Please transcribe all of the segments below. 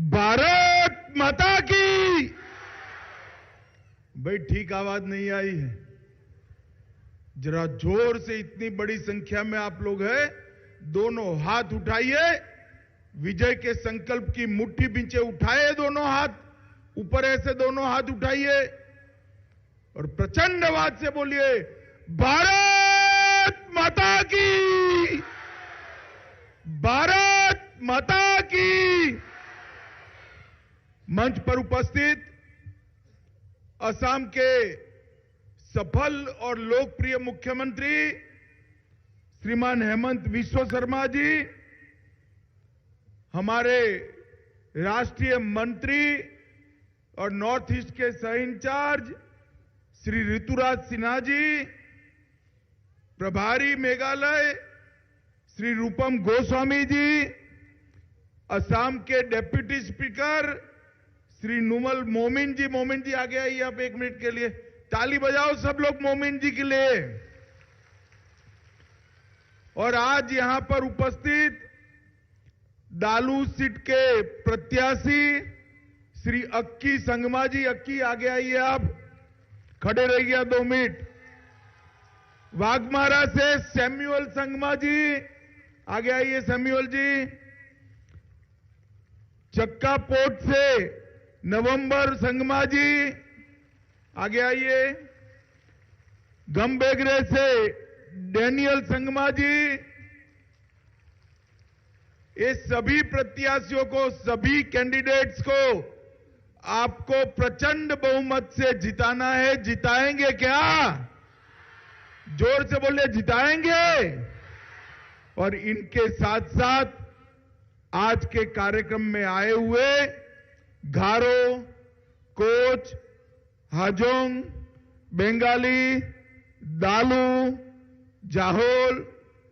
भारत माता की। भाई ठीक आवाज नहीं आई है, जरा जोर से। इतनी बड़ी संख्या में आप लोग हैं, दोनों हाथ उठाइए, विजय के संकल्प की मुट्ठी बीचे उठाए, दोनों हाथ ऊपर ऐसे दोनों हाथ उठाइए और प्रचंड आवाज से बोलिए, भारत माता की, भारत माता की। मंच पर उपस्थित असम के सफल और लोकप्रिय मुख्यमंत्री श्रीमान हेमंत बिस्वा शर्मा जी, हमारे राष्ट्रीय मंत्री और नॉर्थ ईस्ट के सह इंचार्ज श्री ऋतुराज सिन्हा जी, प्रभारी मेघालय श्री रूपम गोस्वामी जी, असम के डिप्टी स्पीकर श्री नुमल मोमिन जी आगे आइए आप 1 मिनट के लिए, ताली बजाओ सब लोग मोमिन जी के लिए। और आज यहां पर उपस्थित दालू सीट के प्रत्याशी श्री अक्की संगमा जी, अक्की आगे आइए आप, खड़े रहिए 2 मिनट। वाघमारा से सैम्यूअल संगमा जी आगे आइए, सैम्यूअल जी। चक्का पोर्ट से नवंबर संगमा जी आगे आइए। गमबेगरे से डैनियल संगमा जी। ये सभी प्रत्याशियों को, सभी कैंडिडेट्स को आपको प्रचंड बहुमत से जिताना है। जिताएंगे क्या? जोर से बोलिए, जिताएंगे। और इनके साथ साथ आज के कार्यक्रम में आए हुए गारो, कोच, हाजोंग, बंगाली, दालू, जाहोल,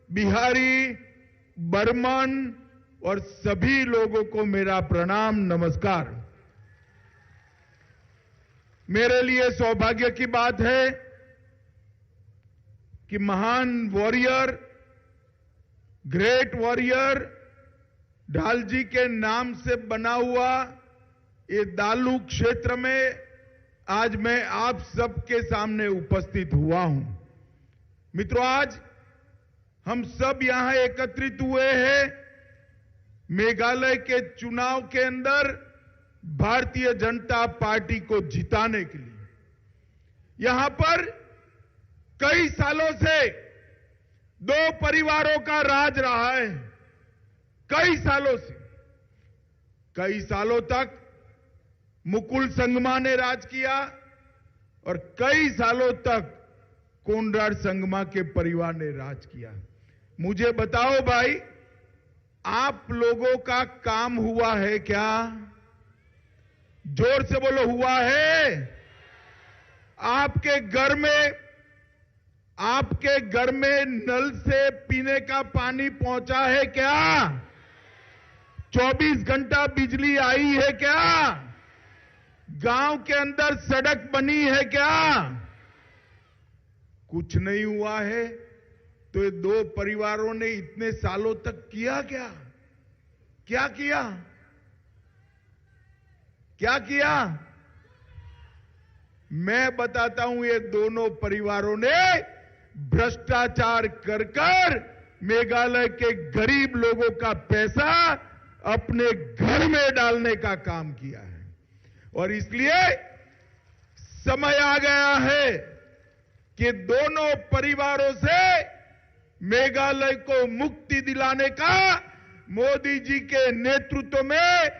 बिहारी, बर्मन और सभी लोगों को मेरा प्रणाम, नमस्कार। मेरे लिए सौभाग्य की बात है कि महान वॉरियर, ग्रेट वॉरियर ढालजी के नाम से बना हुआ ये दालू क्षेत्र में आज मैं आप सबके सामने उपस्थित हुआ हूं। मित्रों, आज हम सब यहां एकत्रित हुए हैं मेघालय के चुनाव के अंदर भारतीय जनता पार्टी को जिताने के लिए। यहां पर कई सालों से 2 परिवारों का राज रहा है। कई सालों से, कई सालों तक मुकुल संगमा ने राज किया और कई सालों तक कोनराड संगमा के परिवार ने राज किया। मुझे बताओ भाई, आप लोगों का काम हुआ है क्या? जोर से बोलो, हुआ है? आपके घर में नल से पीने का पानी पहुंचा है क्या? 24 घंटा बिजली आई है क्या? गांव के अंदर सड़क बनी है क्या? कुछ नहीं हुआ है। तो ये 2 परिवारों ने इतने सालों तक किया क्या? क्या किया? क्या किया? मैं बताता हूं। ये दोनों परिवारों ने भ्रष्टाचार कर मेघालय के गरीब लोगों का पैसा अपने घर में डालने का काम किया है। और इसलिए समय आ गया है कि दोनों परिवारों से मेघालय को मुक्ति दिलाने का मोदी जी के नेतृत्व में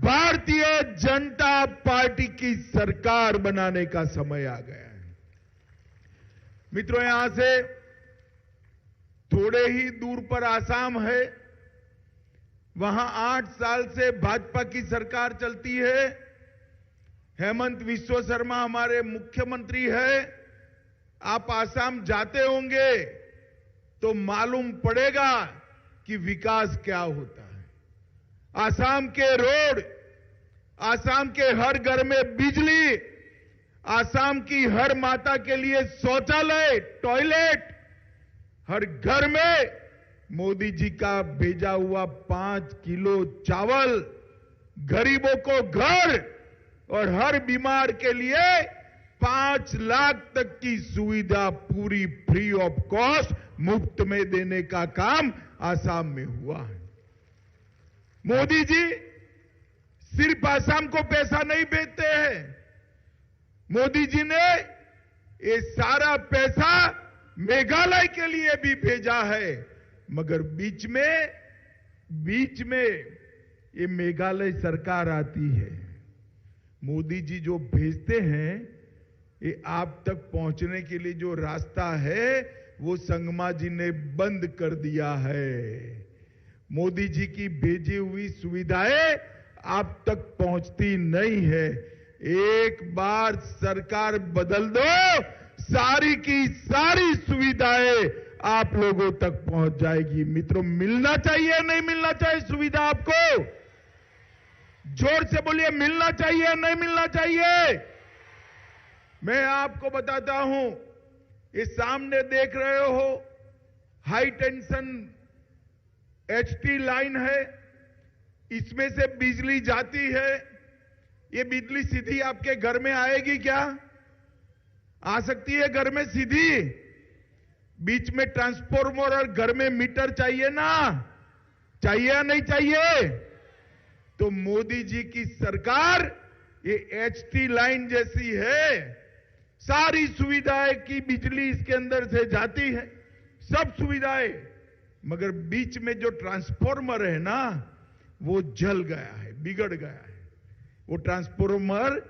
भारतीय जनता पार्टी की सरकार बनाने का समय आ गया है। मित्रों, यहां से थोड़े ही दूर पर आसाम है। वहां 8 साल से भाजपा की सरकार चलती है। हेमंत बिस्वा शर्मा हमारे मुख्यमंत्री है। आप आसाम जाते होंगे तो मालूम पड़ेगा कि विकास क्या होता है। आसाम के रोड, आसाम के हर घर में बिजली, आसाम की हर माता के लिए शौचालय, टॉयलेट, हर घर में मोदी जी का भेजा हुआ 5 किलो चावल गरीबों को घर और हर बीमार के लिए 5 लाख तक की सुविधा पूरी फ्री ऑफ कॉस्ट मुफ्त में देने का काम आसाम में हुआ है। मोदी जी सिर्फ आसाम को पैसा नहीं भेजते हैं, मोदी जी ने ये सारा पैसा मेघालय के लिए भी भेजा है, मगर बीच में ये मेघालय सरकार आती है। मोदी जी जो भेजते हैं ये आप तक पहुंचने के लिए जो रास्ता है वो संगमा जी ने बंद कर दिया है। मोदी जी की भेजी हुई सुविधाएं आप तक पहुंचती नहीं है। एक बार सरकार बदल दो, सारी की सारी सुविधाएं आप लोगों तक पहुंच जाएगी। मित्रों, मिलना चाहिए नहीं मिलना चाहिए सुविधा आपको? जोर से बोलिए, मिलना चाहिए नहीं मिलना चाहिए? मैं आपको बताता हूं, ये सामने देख रहे हो हाई टेंशन एचटी लाइन है, इसमें से बिजली जाती है। ये बिजली सीधी आपके घर में आएगी क्या? आ सकती है घर में सीधी? बीच में ट्रांसफॉर्मर और घर में मीटर चाहिए ना? चाहिए या नहीं चाहिए? तो मोदी जी की सरकार ये एचटी लाइन जैसी है, सारी सुविधाएं की बिजली इसके अंदर से जाती है, सब सुविधाएं, मगर बीच में जो ट्रांसफॉर्मर है ना वो जल गया है, बिगड़ गया है। वो ट्रांसफॉर्मर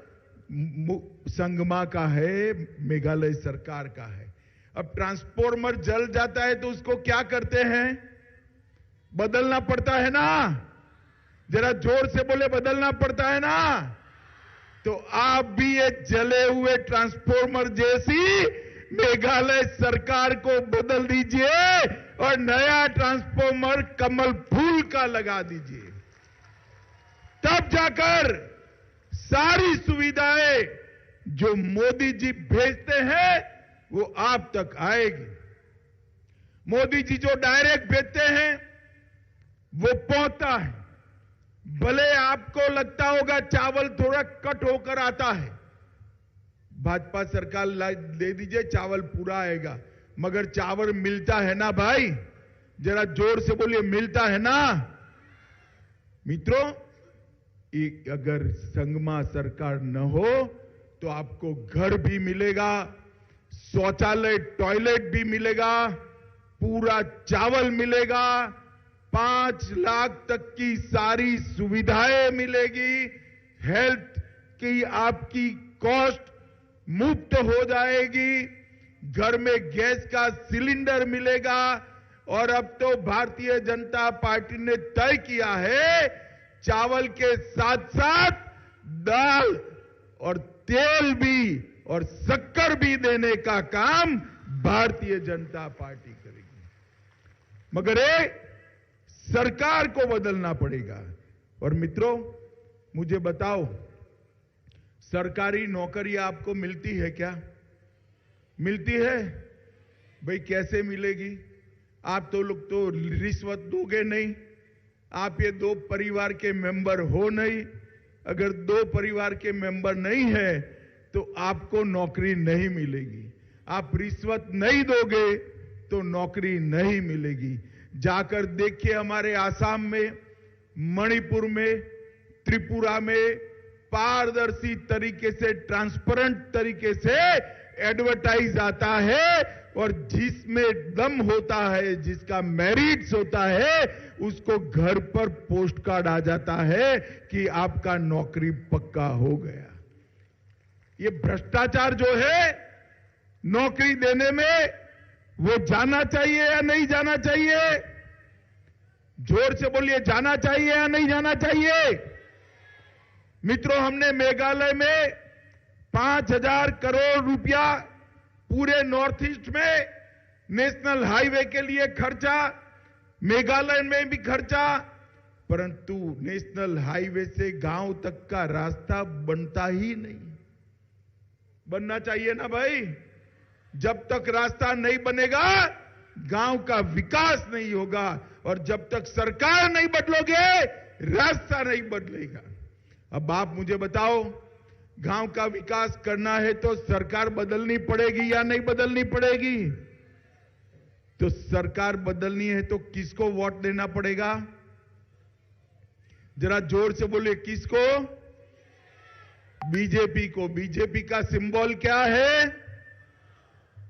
संगमा का है, मेघालय सरकार का है। अब ट्रांसफॉर्मर जल जाता है तो उसको क्या करते हैं? बदलना पड़ता है ना? जरा जोर से बोले, बदलना पड़ता है ना? तो आप भी ये जले हुए ट्रांसफॉर्मर जैसी मेघालय सरकार को बदल दीजिए और नया ट्रांसफॉर्मर कमल फूल का लगा दीजिए, तब जाकर सारी सुविधाएं जो मोदी जी भेजते हैं वो आप तक आएगी। मोदी जी जो डायरेक्ट भेजते हैं वो पहुंचता है। भले आपको लगता होगा चावल थोड़ा कट होकर आता है, भाजपा सरकार दे दीजिए चावल पूरा आएगा, मगर चावल मिलता है ना भाई? जरा जोर से बोलिए, मिलता है ना? मित्रों, अगर संगमा सरकार न हो तो आपको घर भी मिलेगा, शौचालय टॉयलेट भी मिलेगा, पूरा चावल मिलेगा, 5 लाख तक की सारी सुविधाएं मिलेगी, हेल्थ की आपकी कॉस्ट मुफ्त हो जाएगी, घर में गैस का सिलेंडर मिलेगा। और अब तो भारतीय जनता पार्टी ने तय किया है चावल के साथ साथ दाल और तेल भी और शक्कर भी देने का काम भारतीय जनता पार्टी करेगी। मगर ये सरकार को बदलना पड़ेगा। और मित्रों, मुझे बताओ, सरकारी नौकरी आपको मिलती है क्या? मिलती है? भाई कैसे मिलेगी? आप तो लोग तो रिश्वत दोगे नहीं, आप ये 2 परिवार के मेंबर हो नहीं। अगर 2 परिवार के मेंबर नहीं है तो आपको नौकरी नहीं मिलेगी। आप रिश्वत नहीं दोगे तो नौकरी नहीं मिलेगी। जाकर देखिए हमारे आसाम में, मणिपुर में, त्रिपुरा में पारदर्शी तरीके से, ट्रांसपेरेंट तरीके से एडवर्टाइज आता है और जिसमें दम होता है, जिसका मेरिट्स होता है, उसको घर पर पोस्ट कार्ड आ जाता है कि आपका नौकरी पक्का हो गया। ये भ्रष्टाचार जो है नौकरी देने में, वो जाना चाहिए या नहीं जाना चाहिए? जोर से बोलिए, जाना चाहिए या नहीं जाना चाहिए? मित्रों, हमने मेघालय में 5,000 करोड़ रुपया पूरे नॉर्थ ईस्ट में नेशनल हाईवे के लिए खर्चा, मेघालय में भी खर्चा, परंतु नेशनल हाईवे से गांव तक का रास्ता बनता ही नहीं। बनना चाहिए ना भाई? जब तक रास्ता नहीं बनेगा गांव का विकास नहीं होगा। और जब तक सरकार नहीं बदलोगे, रास्ता नहीं बदलेगा। अब आप मुझे बताओ, गांव का विकास करना है तो सरकार बदलनी पड़ेगी या नहीं बदलनी पड़ेगी? तो सरकार बदलनी है तो किसको वोट देना पड़ेगा? जरा जोर से बोलिए, किसको? बीजेपी को। बीजेपी का सिंबल क्या है?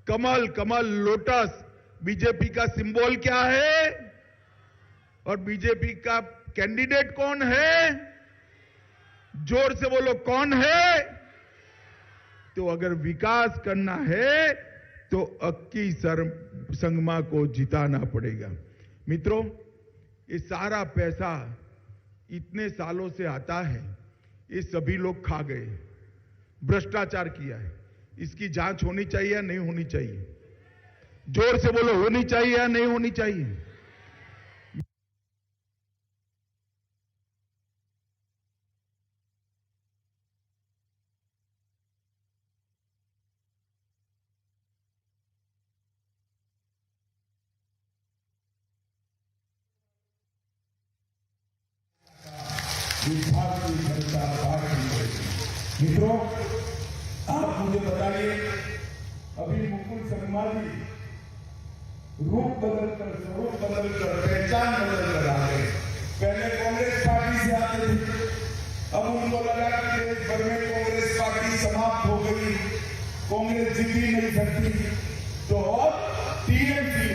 कमल, कमल, लोटस। बीजेपी का सिंबल क्या है? और बीजेपी का कैंडिडेट कौन है? जोर से बोलो, कौन है? तो अगर विकास करना है तो अक्की संगमा को जिताना पड़ेगा। मित्रों, ये सारा पैसा इतने सालों से आता है, ये सभी लोग खा गए, भ्रष्टाचार किया है। इसकी जांच होनी चाहिए या नहीं होनी चाहिए? जोर से बोलो, होनी चाहिए या नहीं होनी चाहिए? भारतीय जनता पार्टी। मित्रों, आप मुझे बताइए, अभी मुकुल संगमा जी रूप बदलकर, स्वरूप बदलकर, पहचान बदलकर आ गए। पहले कांग्रेस पार्टी से आते थे, अब उनको लगा कि देश भर में कांग्रेस पार्टी समाप्त हो गई, कांग्रेस जीत ही नहीं सकती, तो अब टीएमसी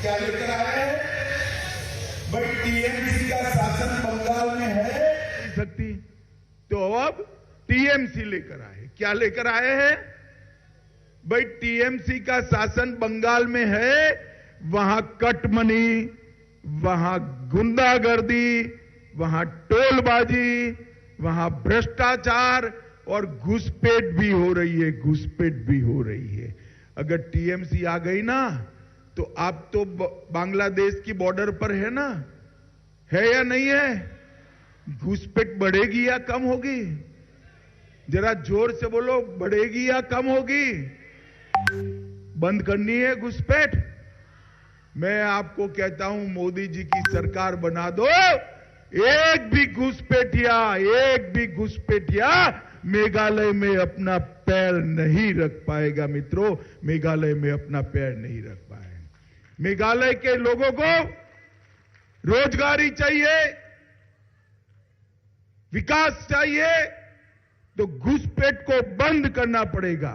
क्या लेकर आए हैं? भाई, टीएमसी का शासन बंगाल में है सकती, तो अब टीएमसी लेकर आए। क्या लेकर आए हैं? भाई, टीएमसी का शासन बंगाल में है, वहां कटमनी, वहां गुंडागर्दी, वहां टोलबाजी, वहां भ्रष्टाचार और घुसपैठ भी हो रही है, घुसपैठ भी हो रही है। अगर टीएमसी आ गई ना, तो आप तो बांग्लादेश की बॉर्डर पर है ना, है या नहीं है? घुसपैठ बढ़ेगी या कम होगी? जरा जोर से बोलो, बढ़ेगी या कम होगी? बंद करनी है घुसपैठ। मैं आपको कहता हूं, मोदी जी की सरकार बना दो, एक भी घुसपैठिया मेघालय में अपना पैर नहीं रख पाएगा। मित्रों, मेघालय में अपना पैर नहीं रख पाएगा। मेघालय के लोगों को रोजगारी चाहिए, विकास चाहिए, तो घुसपैठ को बंद करना पड़ेगा।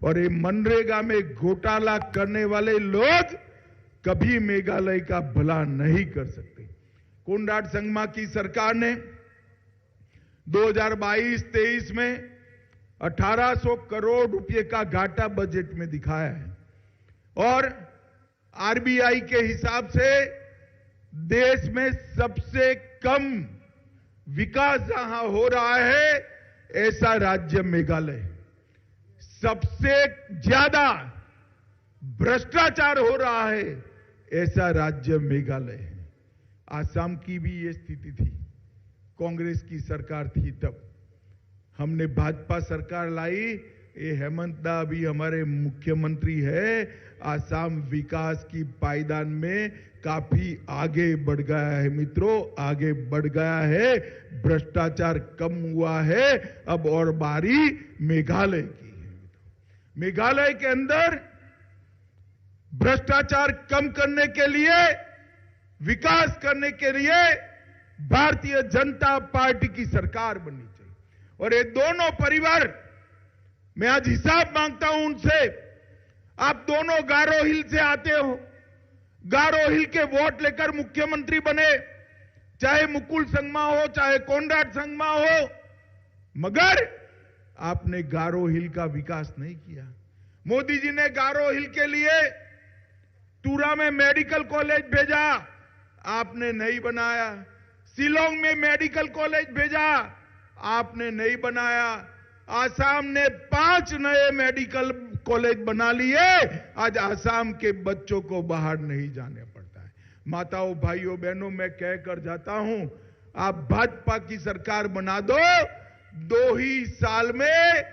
और ये मनरेगा में घोटाला करने वाले लोग कभी मेघालय का भला नहीं कर सकते। कोनराड संगमा की सरकार ने 2022-23 में 1800 करोड़ रुपए का घाटा बजट में दिखाया है। और आरबीआई के हिसाब से देश में सबसे कम विकास जहां हो रहा है, ऐसा राज्य मेघालय। सबसे ज्यादा भ्रष्टाचार हो रहा है, ऐसा राज्य मेघालय है। आसाम की भी ये स्थिति थी, कांग्रेस की सरकार थी तब। हमने भाजपा सरकार लाई, ये हेमंत दा अभी हमारे मुख्यमंत्री है। आसाम विकास की पायदान में काफी आगे बढ़ गया है मित्रों, आगे बढ़ गया है। भ्रष्टाचार कम हुआ है। अब और बारी मेघालय की है। मेघालय के अंदर भ्रष्टाचार कम करने के लिए, विकास करने के लिए भारतीय जनता पार्टी की सरकार बननी चाहिए। और ये दोनों परिवार, मैं आज हिसाब मांगता हूं उनसे। आप दोनों गारो हिल से आते हो, गारो हिल के वोट लेकर मुख्यमंत्री बने, चाहे मुकुल संगमा हो, चाहे कोनराड संगमा हो, मगर आपने गारो हिल का विकास नहीं किया। मोदी जी ने गारो हिल के लिए टूरा में मेडिकल कॉलेज भेजा, आपने नहीं बनाया। शिलोंग में मेडिकल कॉलेज भेजा, आपने नहीं बनाया। आसाम ने 5 नए मेडिकल कॉलेज बना लिए। आज आसाम के बच्चों को बाहर नहीं जाने पड़ता है। माताओं, भाइयों, बहनों, मैं कहकर जाता हूं, आप भाजपा की सरकार बना दो, 2 ही साल में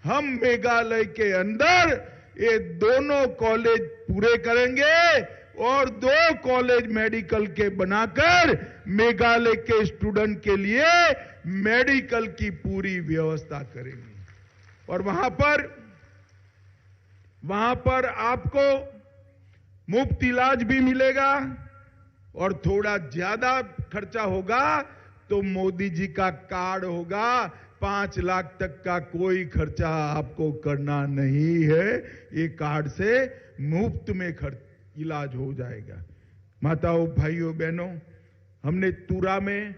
हम मेघालय के अंदर ये दोनों कॉलेज पूरे करेंगे और 2 कॉलेज मेडिकल के बनाकर मेघालय के स्टूडेंट के लिए मेडिकल की पूरी व्यवस्था करेंगे। और वहां पर आपको मुफ्त इलाज भी मिलेगा और थोड़ा ज्यादा खर्चा होगा तो मोदी जी का कार्ड होगा। 5 लाख तक का कोई खर्चा आपको करना नहीं है, ये कार्ड से मुफ्त में इलाज हो जाएगा। माताओं, भाइयों, बहनों, हमने तुरा में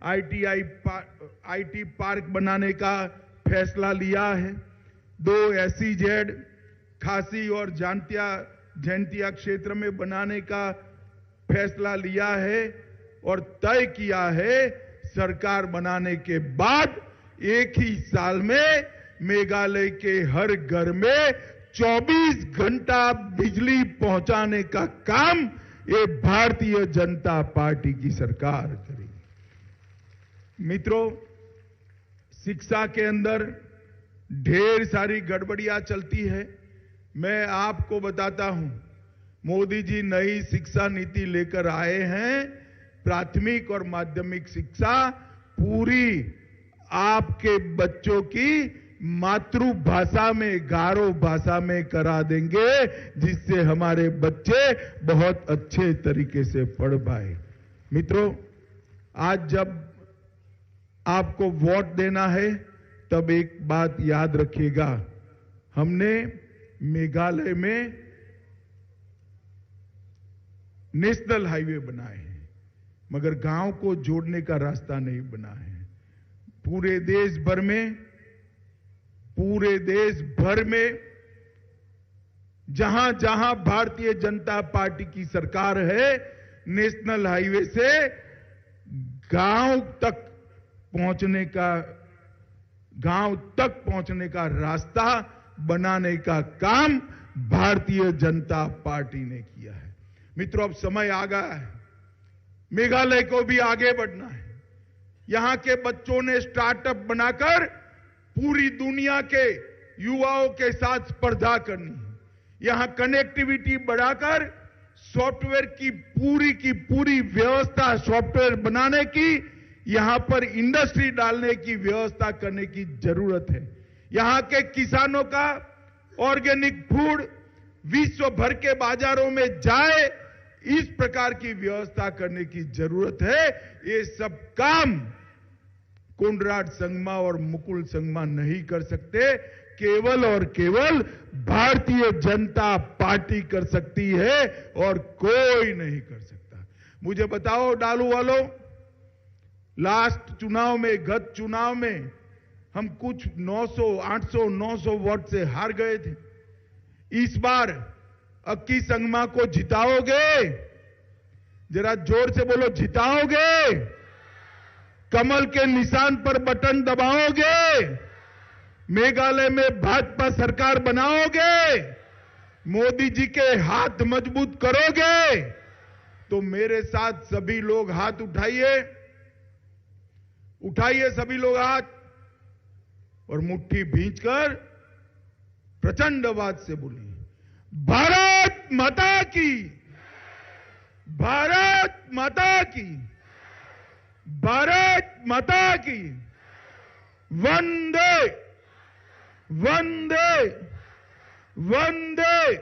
आईटी पार्क बनाने का फैसला लिया है। 2 SEZ खासी और जैंतिया क्षेत्र में बनाने का फैसला लिया है और तय किया है सरकार बनाने के बाद एक ही साल में मेघालय के हर घर में 24 घंटा बिजली पहुंचाने का काम ये भारतीय जनता पार्टी की सरकार करेगी। मित्रों, शिक्षा के अंदर ढेर सारी गड़बड़ियां चलती है। मैं आपको बताता हूं, मोदी जी नई शिक्षा नीति लेकर आए हैं। प्राथमिक और माध्यमिक शिक्षा पूरी आपके बच्चों की मातृभाषा में, गारो भाषा में करा देंगे, जिससे हमारे बच्चे बहुत अच्छे तरीके से पढ़ पाए। मित्रों, आज जब आपको वोट देना है तब एक बात याद रखिएगा, हमने मेघालय में नेशनल हाईवे बनाए हैं मगर गांव को जोड़ने का रास्ता नहीं बना है। पूरे देश भर में जहां जहां भारतीय जनता पार्टी की सरकार है, नेशनल हाईवे से गांव तक पहुंचने का रास्ता बनाने का काम भारतीय जनता पार्टी ने किया है। मित्रों, अब समय आ गया है, मेघालय को भी आगे बढ़ना है। यहां के बच्चों ने स्टार्टअप बनाकर पूरी दुनिया के युवाओं के साथ स्पर्धा करनी है। यहां कनेक्टिविटी बढ़ाकर सॉफ्टवेयर की पूरी व्यवस्था सॉफ्टवेयर बनाने की, यहां पर इंडस्ट्री डालने की व्यवस्था करने की जरूरत है। यहां के किसानों का ऑर्गेनिक फूड विश्व भर के बाजारों में जाए, इस प्रकार की व्यवस्था करने की जरूरत है। ये सब काम कोनराड संगमा और मुकुल संगमा नहीं कर सकते, केवल और केवल भारतीय जनता पार्टी कर सकती है और कोई नहीं कर सकता। मुझे बताओ डालू वालों, गत चुनाव में हम कुछ 800-900 वोट से हार गए थे। इस बार अक्की संगमा को जिताओगे? जरा जोर से बोलो, जिताओगे? कमल के निशान पर बटन दबाओगे? मेघालय में भाजपा सरकार बनाओगे? मोदी जी के हाथ मजबूत करोगे? तो मेरे साथ सभी लोग हाथ उठाइए सभी लोग हाथ और मुट्ठी भींचकर प्रचंड आवाज से बोलिए, भारत माता की, भारत माता की, भारत माता की, वंदे वंदे वंदे